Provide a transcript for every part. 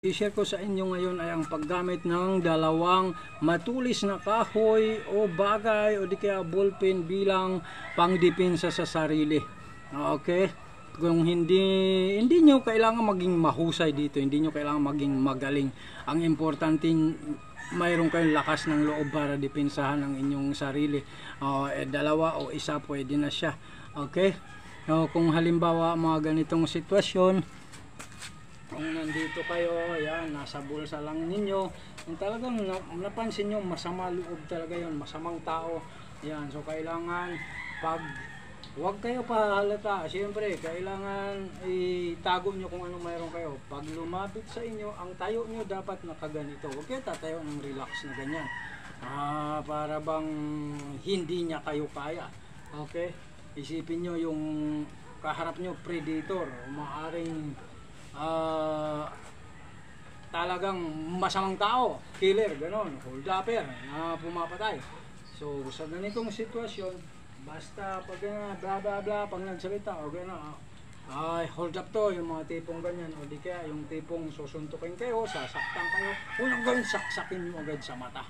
I-share ko sa inyo ngayon ay ang paggamit ng dalawang matulis na kahoy o bagay o di kaya ballpen bilang pangdepensa sa sarili. Okay? Kung hindi nyo kailangan maging mahusay dito, hindi nyo kailangan maging magaling. Ang importante, mayroon kayong lakas ng loob para depensahan ang inyong sarili. Dalawa o isa pwede na siya. Okay? Kung halimbawa mga ganitong sitwasyon, kung nandito kayo, yan, nasa bulsa lang ninyo, kung talagang napansin nyo, masama loob talaga yon, masamang tao, yan, so kailangan, huwag kayo pahalata, siyempre, kailangan itago nyo kung anong mayroon kayo. Pag lumapit sa inyo, ang tayo nyo dapat nakaganito, huwag kayo tatayo ng relax na ganyan, para bang hindi niya kayo kaya, okay? Isipin nyo yung kaharap nyo, predator, maaring talagang masamang tao, killer, ganon, hold-upper na pumapatay. So sa ganitong sitwasyon, basta pag bla bla bla, pag nagsalita o gano'n, ay hold up to, yung mga tipong ganyan, o di kaya yung tipong susuntukin kayo, sasaktan kayo, unang gawin, saksakin nyo agad sa mata.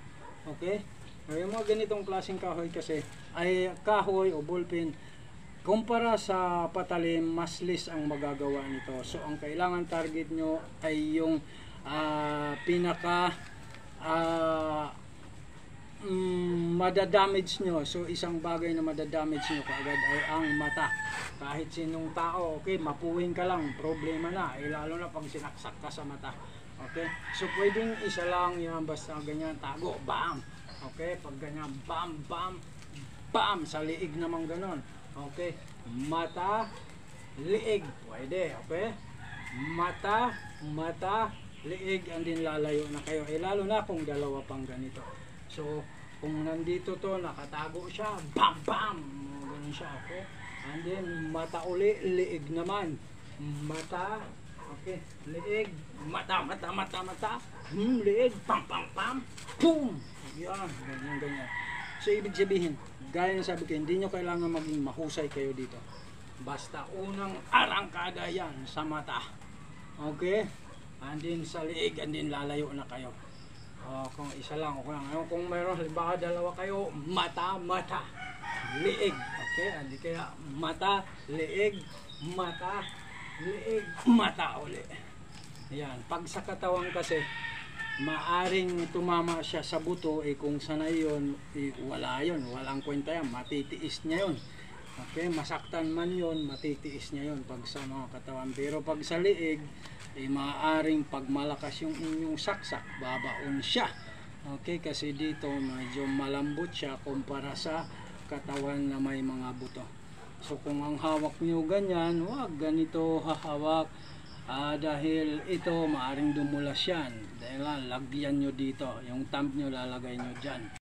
Okay? Yung mga ganitong klaseng kahoy kasi ay kahoy o ballpen, kumpara sa patalim, mas less ang magagawa nito. So ang kailangan target nyo ay yung pinaka madadamage nyo. So isang bagay na madadamage nyo kaagad ay ang mata. Kahit sinong tao, okay, mapuwing ka lang, problema na, lalo na pag sinaksak ka sa mata. Okay, so pwedeng isa lang yan, basta ganyan, tago, bam. Okay, pag ganyan, bam, bam, bam, sa liig naman ganon. Okay, mata, liig, pwede, okay? Mata, liig, and din lalayo na kayo. Lalo na kung dalawa pang ganito. So, kung nandito to, nakatago siya, bam, bam, ganun siya, okay? And then, mata uli, liig naman. Mata, okay, liig, mata, liig, pam, boom! Yan, ganyan. So, ibig sabihin, gaya na sabi ko, hindi nyo kailangan maging mahusay kayo dito. Basta unang arangkada yan sa mata. Okay? And then sa liig, and then lalayo na kayo. Kung isa lang, okay lang. Kung mayroon, baka dalawa kayo, mata, liig. Okay? And then kaya mata, liig, mata uli. Yan. Pag sa katawan kasi, maaring tumama siya sa buto, kung sanay yun, walang kwenta yan, matitiis niya yun. Okay, masaktan man yun, matitiis niya yun pag sa mga katawan. Pero pag sa liig, maaring pag malakas yung inyong saksak, babaon siya. Okay, kasi dito medyo malambot siya kumpara sa katawan na may mga buto. So kung ang hawak nyo ganyan, wag ganito hahawak. Dahil ito maaring dumulas yan, dahil lagyan nyo dito, yung thumb nyo lalagay nyo dyan.